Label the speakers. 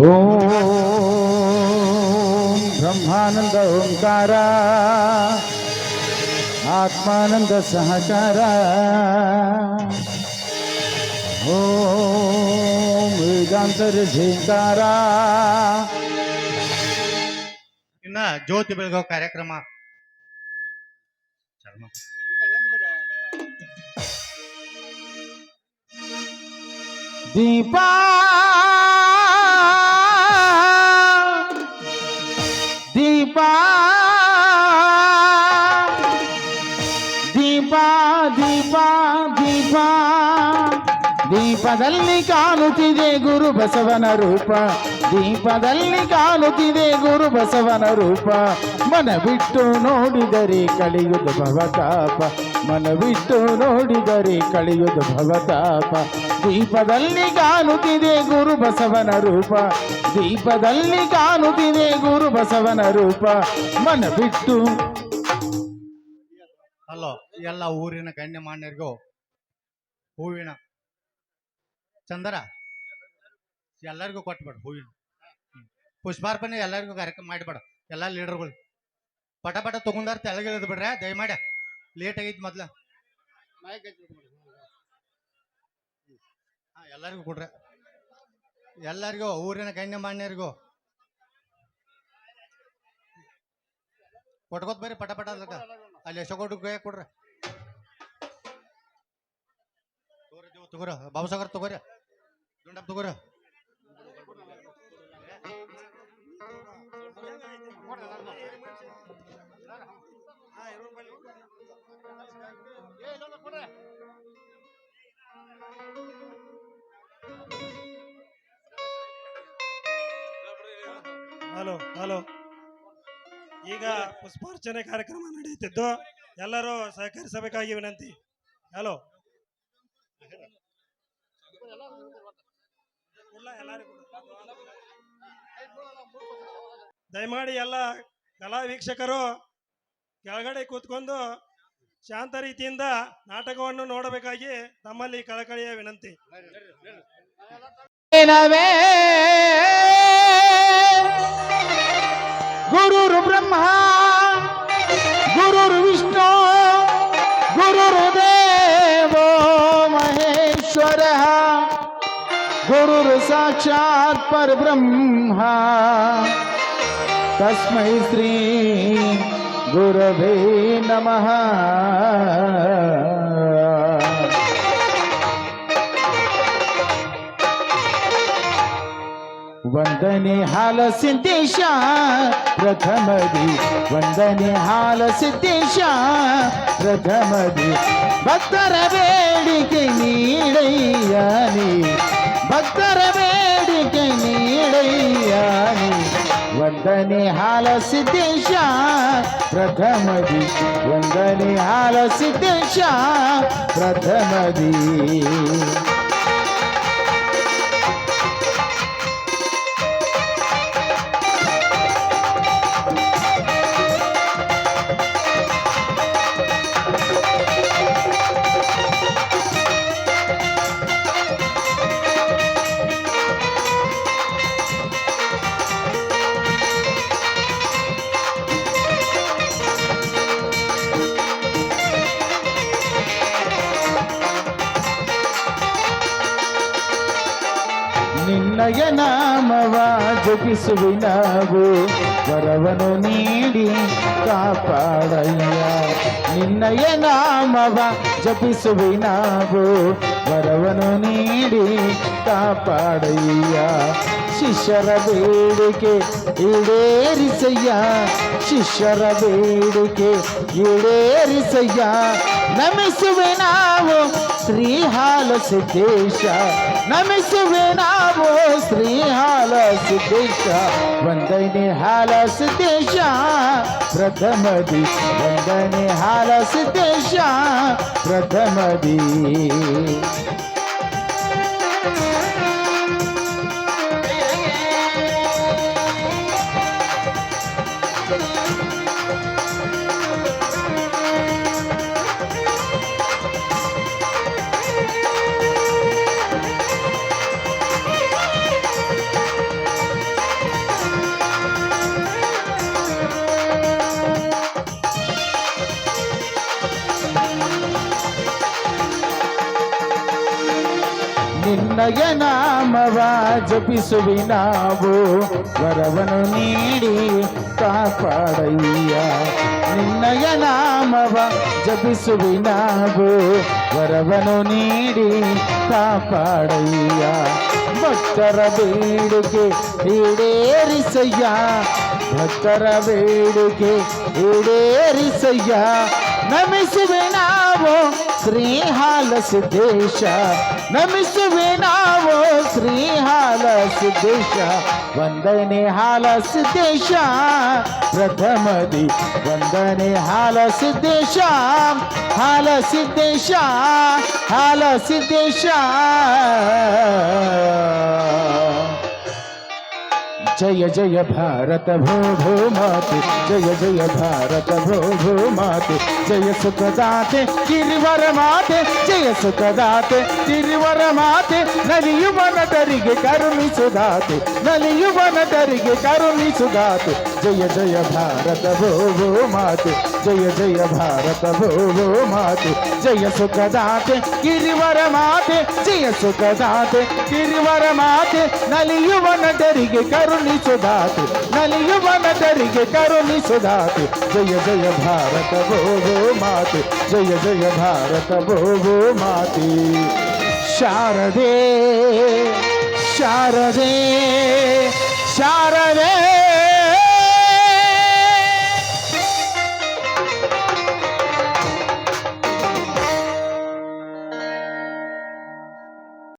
Speaker 1: ಓಂ ಬ್ರಹ್ಮಾನಂದ ಓಂಕಾರ ಆತ್ಮಾನಂದ ಸಹಕಾರ ಓಂ ವೇದಾಂತರ ಝೇಂಕಾರ.
Speaker 2: ಇನ್ನ ಜ್ಯೋತಿ ಬೆಳಗೋ ಕಾರ್ಯಕ್ರಮ
Speaker 1: ದೀಪ ದೀಪ ದೀಪ ದೀಪ ದೀಪ ದೀಪದಲ್ಲಿ ಕಾಣುತ್ತಿದೆ ಗುರು ಬಸವನ ರೂಪ. ದೀಪದಲ್ಲಿ ಕಾಣುತ್ತಿದೆ ಗುರು ಬಸವನ ರೂಪ. ಮನ ಬಿಟ್ಟು ನೋಡಿದರೆ ಕಳೆಯುವುದು ಭವತಾಪ. ಮನ ಬಿಟ್ಟು ನೋಡಿದರೆ ಕಳೆಯುವುದು ಭವತಾಪ. ದೀಪದಲ್ಲಿ ಕಾಣುತ್ತಿದೆ ಗುರು ಬಸವನ ರೂಪ. ದೀಪದಲ್ಲಿ ಕಾಣುತ್ತಿದೆ ಗುರು ಬಸವನ ರೂಪ. ಮನ ಬಿಟ್ಟು
Speaker 2: ಅಲ್ಲೋ ಎಲ್ಲ ಊರಿನ ಗಣ್ಯಮಾನ್ಯರಿಗೂ ಹೂವಿನ ಚಂದರ ಎಲ್ಲರಿಗೂ ಕೊಟ್ಬೇಡ ಹೂವಿನ ಪುಷ್ಪಾರ್ಪಣೆ ಎಲ್ಲರಿಗೂ ಕಾರ್ಯಕ್ರಮ ಮಾಡಿಬೇಡ. ಎಲ್ಲ ಲೀಡರ್ಗಳು ಪಟ ಪಟ ತಗೊಂಡಾರ ತೆಳಗಿಳಿದ್ ಬಿಡ್ರೆ ದಯಮಾಡಿ ಲೇಟ್ ಆಗೈತಿ ಮೊದ್ಲ. ಎಲ್ಲರಿಗೂ ಕೊಡ್ರೆ ಎಲ್ಲರಿಗೂ ಊರಿನ ಗಣ್ಯಮಾನ್ಯರಿಗೂ ಕೊಟ್ಕೋತ್ ಬರ್ರಿ ಪಟ ಪಟ ಅದಕ್ಕ ಅಲ್ಲಿ ಯಶೋಕೋಟ ಕೊಡ್ರಿ. ತಗೋರ ಬಾಬುಸಾಗರ್ ತಗೋರಿ ದುಂಡಪ್ಪ ತಗೋರ.
Speaker 3: ಹಲೋ ಹಲೋ, ಈಗ ಪುಷ್ಪಾರ್ಚನೆ ಕಾರ್ಯಕ್ರಮ ನಡೆಯುತ್ತಿದ್ದು ಎಲ್ಲರೂ ಸಹಕರಿಸಬೇಕಾಗಿ ವಿನಂತಿ. ಹಲೋ, ದಯಮಾಡಿ ಎಲ್ಲ ಕಲಾ ವೀಕ್ಷಕರು ಕೆಳಗಡೆ ಕೂತ್ಕೊಂಡು ಶಾಂತ ರೀತಿಯಿಂದ ನಾಟಕವನ್ನು ನೋಡಬೇಕಾಗಿ ತಮ್ಮಲ್ಲಿ ಕಳಕಳಿಯ ವಿನಂತಿ.
Speaker 1: ಗುರುರು ಬ್ರಹ್ಮ ಗುರುರು ವಿಷ್ಣು ಗುರುರು ದೇವೋ ಮಹೇಶ್ವರ ಗುರುರು ಸಾಕ್ಷಾತ್ ಪರಬ್ರಹ್ಮ ತಸ್ಮೈ ಶ್ರೀ ಗುರವೇ ನಮಃ. ವಂದನೆ ಹಾಲ ಸಿದ್ದೇಶ ಪ್ರಥಮದಿ ವಂದನೆ ಹಾಲ ಸಿದ್ದೇಶ ಪ್ರಥಮದಿ ಭಕ್ತರ ಬೇಡಿಕೆ ನೀಡಯ್ಯಾನಿ ಭಕ್ತರ ಬೇಡಿಕೆ ನೀಡಯ್ಯಾನಿ ವಂದನೆ ಹಾಲ ಸಿದ್ದೇಶ ಪ್ರಥಮದಿ ವಂದನೆ ಹಾಲ ಸಿದ್ದೇಶ ಪ್ರಥಮದಿ. ನಿನ್ನಯ ನಾಮವ ಜಪಿಸುವಿ ನಾವು ವರವನು ನೀಡಿ ಕಾಪಾಡಯ್ಯ. ನಿನ್ನಯ ನಾಮವ ಜಪಿಸುವಿ ನಾವು ವರವನು ನೀಡಿ ಕಾಪಾಡಯ್ಯ. ಶಿಷ್ಯರ ಬೇಡಿಕೆ ಈಡೇರಿಸಯ್ಯ ಶಿಷ್ಯರ ಬೇಡಿಕೆ ಈಡೇರಿಸಯ್ಯ. ನಮಿಸುವೆ ನಾವು ಶ್ರೀಹಾಲ ಸಿದ್ದೇಶ ನಮಿಸುವೆ ನಾವು ಶ್ರೀಹಾಲ ಸಿದ್ದೇಶ. ವಂದನೆ ಹಾಲ ಸಿದ್ದೇಶ ಪ್ರಥಮದಿ ವಂದನೆ ಹಾಲ ಸಿದ್ದೇಶ ಪ್ರಥಮದಿ. ನಿನ್ನಯ ನಾಮವ ಜಪಿಸುವಿ ನಾವು ವರವನ್ನು ನೀಡಿ ಕಾಪಾಡಯ್ಯ ನಿನ್ನಯ ನಾಮವ ಜಪಿಸುವಿ ನಾವು ವರವನ್ನು ನೀಡಿ ಕಾಪಾಡಯ್ಯ ಭಕ್ತರ ಬೇಡಿಕೆ ಈಡೇರಿಸಯ್ಯ ಭಕ್ತರ ಬೇಡಿಕೆ ಈಡೇರಿಸಯ್ಯ ನಮಿಸುವೆ ನಾವು ಶ್ರೀಹಾಲ ಸಿದ್ದೇಶ ನಮಿಸುವೆ ನಾವು ಶ್ರೀಹಾಲ ಸಿದ್ದೇಶ ವಂದನೆ ಹಾಲ ಸಿದ್ದೇಶ ಪ್ರಥಮದಿ ವಂದನೆ ಹಾಲ ಸಿದ್ದೇಶ ಹಾಲ ಸಿದ್ದೇಶ ಹಾಲ ಸಿದ್ದೇಶ जय जय भारत भो भो माते जय जय भारत भो भो माते जय सुखदाते गिरिवर माते जय सुखदाते गिरिवर माते नलियुವ ನಟರಿಗೆ ಕರುಣಿಸುದಾತೆ ನಲಿಯುವ ನಟರಿಗೆ ಕರುಣಿಸುದಾತೆ जय जय भारत भो भो माते जय जय भारत भो भो माते जय सुखदाते गिरिवर माते जय सुखदाते गिरिवर माते ನಲಿಯುವ ನಟರಿಗೆ ಕರುಣಿಸುದಾತೆ ನಲಿಯುವ ನಟರಿಗೆ ಕರುಣಿಸುದಾತೆ ಜಯ ಜಯ ಭಾರತ ಭೋ ಭೋ ಮಾತೆ ಜಯ ಜಯ ಭಾರತ ಭೋ ಭೋ ಮಾತೆ ಶಾರದೆ ಶಾರದೆ ಶಾರದೆ